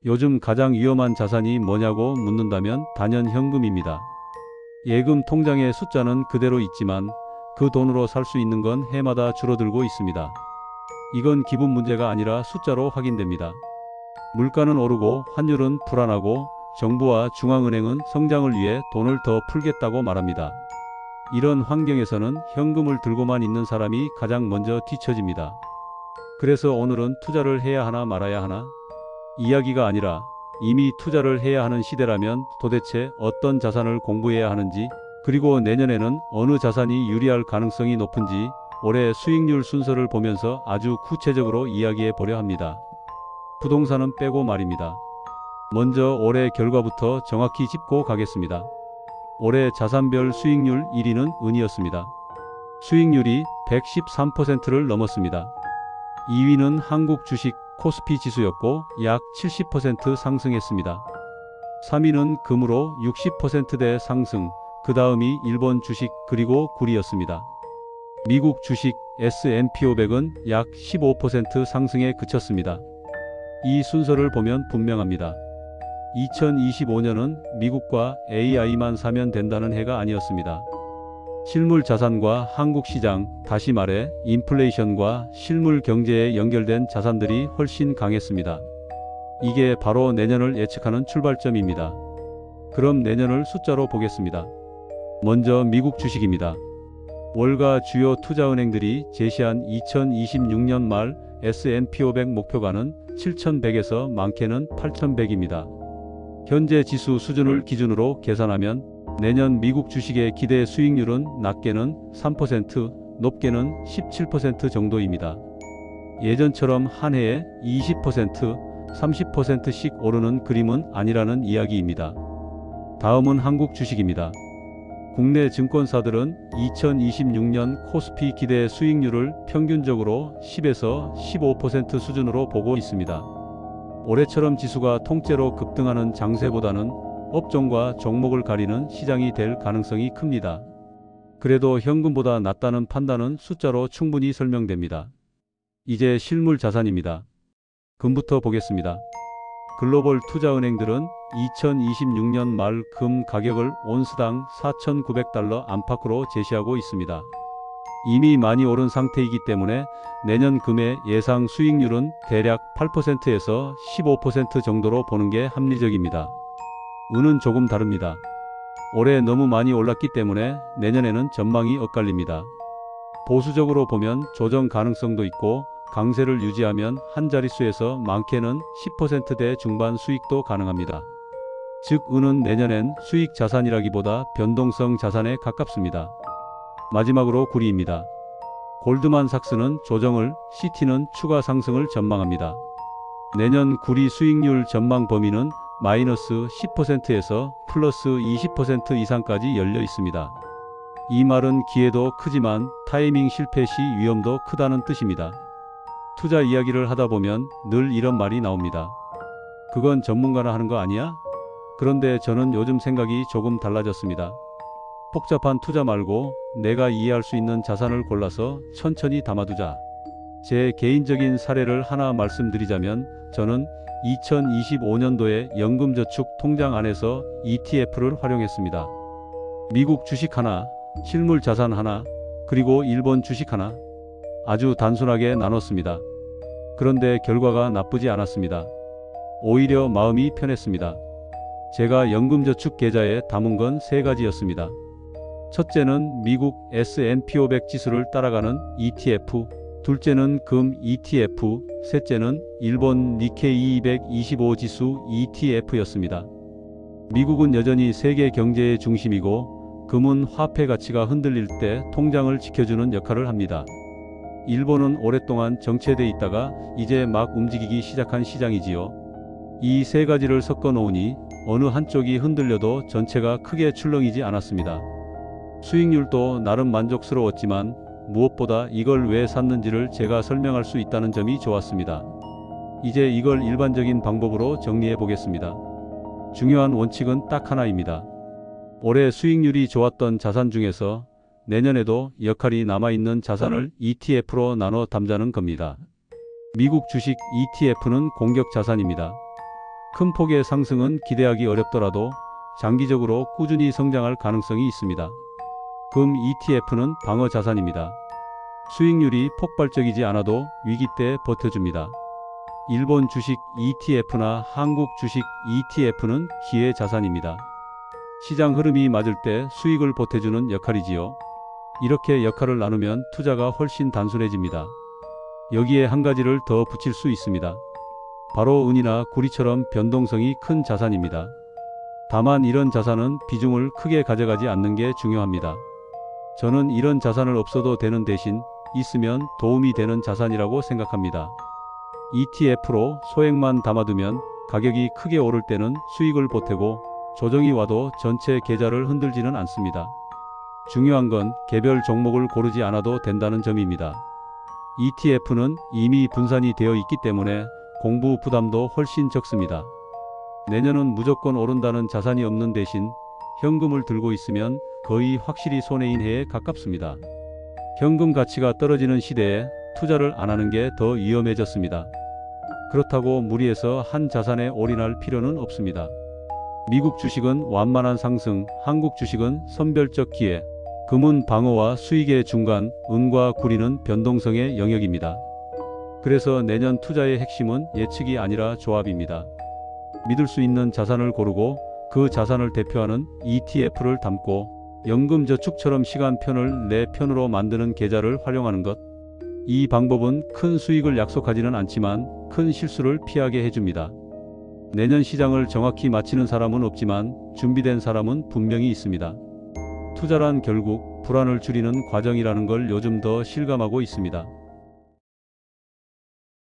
요즘 가장 위험한 자산이 뭐냐고 묻는다면 단연 현금입니다. 예금 통장의 숫자는 그대로 있지만 그 돈으로 살 수 있는 건 해마다 줄어들고 있습니다. 이건 기분 문제가 아니라 숫자로 확인됩니다. 물가는 오르고 환율은 불안하고 정부와 중앙은행은 성장을 위해 돈을 더 풀겠다고 말합니다. 이런 환경에서는 현금을 들고만 있는 사람이 가장 먼저 뒤처집니다. 그래서 오늘은 투자를 해야 하나 말아야 하나? 이야기가 아니라 이미 투자를 해야 하는 시대라면 도대체 어떤 자산을 공부해야 하는지, 그리고 내년에는 어느 자산이 유리할 가능성이 높은지 올해 수익률 순서를 보면서 아주 구체적으로 이야기해 보려 합니다. 부동산은 빼고 말입니다. 먼저 올해 결과부터 정확히 짚고 가겠습니다. 올해 자산별 수익률 1위는 은이었습니다. 수익률이 113%를 넘었습니다. 2위는 한국 주식 코스피 지수였고 약 70% 상승했습니다. 3위는 금으로 60%대 상승, 그 다음이 일본 주식 그리고 구리였습니다. 미국 주식 S&P 500은 약 15% 상승에 그쳤습니다. 이 순서를 보면 분명합니다. 2025년은 미국과 AI만 사면 된다는 해가 아니었습니다. 실물 자산과 한국 시장, 다시 말해 인플레이션과 실물 경제에 연결된 자산들이 훨씬 강했습니다. 이게 바로 내년을 예측하는 출발점입니다. 그럼 내년을 숫자로 보겠습니다. 먼저 미국 주식입니다. 월가 주요 투자은행들이 제시한 2026년 말 S&P 500 목표가는 7,100에서 많게는 8,100입니다. 현재 지수 수준을 기준으로 계산하면 내년 미국 주식의 기대 수익률은 낮게는 3%, 높게는 17% 정도입니다. 예전처럼 한 해에 20%, 30%씩 오르는 그림은 아니라는 이야기입니다. 다음은 한국 주식입니다. 국내 증권사들은 2026년 코스피 기대 수익률을 평균적으로 10에서 15% 수준으로 보고 있습니다. 올해처럼 지수가 통째로 급등하는 장세보다는 업종과 종목을 가리는 시장이 될 가능성이 큽니다. 그래도 현금보다 낫다는 판단은 숫자로 충분히 설명됩니다. 이제 실물 자산입니다. 금부터 보겠습니다. 글로벌 투자은행들은 2026년 말 금 가격을 온스당 4,900달러 안팎으로 제시하고 있습니다. 이미 많이 오른 상태이기 때문에 내년 금의 예상 수익률은 대략 8%에서 15% 정도로 보는 게 합리적입니다. 은은 조금 다릅니다. 올해 너무 많이 올랐기 때문에 내년에는 전망이 엇갈립니다. 보수적으로 보면 조정 가능성도 있고 강세를 유지하면 한 자릿수에서 많게는 10%대 중반 수익도 가능합니다. 즉 은은 내년엔 수익 자산이라기보다 변동성 자산에 가깝습니다. 마지막으로 구리입니다. 골드만삭스는 조정을, CT는 추가 상승을 전망합니다. 내년 구리 수익률 전망 범위는 마이너스 10%에서 플러스 20% 이상까지 열려 있습니다. 이 말은 기회도 크지만 타이밍 실패 시 위험도 크다는 뜻입니다. 투자 이야기를 하다 보면 늘 이런 말이 나옵니다. 그건 전문가나 하는 거 아니야? 그런데 저는 요즘 생각이 조금 달라졌습니다. 복잡한 투자 말고 내가 이해할 수 있는 자산을 골라서 천천히 담아두자. 제 개인적인 사례를 하나 말씀드리자면 저는 2025년도에 연금저축 통장 안에서 ETF를 활용했습니다. 미국 주식 하나, 실물 자산 하나, 그리고 일본 주식 하나. 아주 단순하게 나눴습니다. 그런데 결과가 나쁘지 않았습니다. 오히려 마음이 편했습니다. 제가 연금저축 계좌에 담은 건 3가지였습니다. 첫째는 미국 S&P 500 지수를 따라가는 ETF, 둘째는 금 ETF, 셋째는 일본 니케이 225 지수 ETF였습니다. 미국은 여전히 세계 경제의 중심이고 금은 화폐 가치가 흔들릴 때 통장을 지켜주는 역할을 합니다. 일본은 오랫동안 정체돼 있다가 이제 막 움직이기 시작한 시장이지요. 이 3가지를 섞어 놓으니 어느 한쪽이 흔들려도 전체가 크게 출렁이지 않았습니다. 수익률도 나름 만족스러웠지만 무엇보다 이걸 왜 샀는지를 제가 설명할 수 있다는 점이 좋았습니다. 이제 이걸 일반적인 방법으로 정리해 보겠습니다. 중요한 원칙은 딱 하나입니다. 올해 수익률이 좋았던 자산 중에서 내년에도 역할이 남아있는 자산을 ETF로 나눠 담자는 겁니다. 미국 주식 ETF는 공격 자산입니다. 큰 폭의 상승은 기대하기 어렵더라도 장기적으로 꾸준히 성장할 가능성이 있습니다. 금 ETF는 방어 자산입니다. 수익률이 폭발적이지 않아도 위기 때 버텨줍니다. 일본 주식 ETF나 한국 주식 ETF는 기회 자산입니다. 시장 흐름이 맞을 때 수익을 보태주는 역할이지요. 이렇게 역할을 나누면 투자가 훨씬 단순해집니다. 여기에 한 가지를 더 붙일 수 있습니다. 바로 은이나 구리처럼 변동성이 큰 자산입니다. 다만 이런 자산은 비중을 크게 가져가지 않는 게 중요합니다. 저는 이런 자산을 없어도 되는 대신 있으면 도움이 되는 자산이라고 생각합니다. ETF로 소액만 담아두면 가격이 크게 오를 때는 수익을 보태고 조정이 와도 전체 계좌를 흔들지는 않습니다. 중요한 건 개별 종목을 고르지 않아도 된다는 점입니다. ETF는 이미 분산이 되어 있기 때문에 공부 부담도 훨씬 적습니다. 내년은 무조건 오른다는 자산이 없는 대신 현금을 들고 있으면 거의 확실히 손해인 해에 가깝습니다. 현금 가치가 떨어지는 시대에 투자를 안 하는 게 더 위험해졌습니다. 그렇다고 무리해서 한 자산에 올인할 필요는 없습니다. 미국 주식은 완만한 상승, 한국 주식은 선별적 기회, 금은 방어와 수익의 중간, 은과 구리는 변동성의 영역입니다. 그래서 내년 투자의 핵심은 예측이 아니라 조합입니다. 믿을 수 있는 자산을 고르고 그 자산을 대표하는 ETF를 담고 연금저축처럼 시간편을 내 편으로 만드는 계좌를 활용하는 것. 이 방법은 큰 수익을 약속하지는 않지만 큰 실수를 피하게 해줍니다. 내년 시장을 정확히 맞히는 사람은 없지만 준비된 사람은 분명히 있습니다. 투자란 결국 불안을 줄이는 과정이라는 걸 요즘 더 실감하고 있습니다.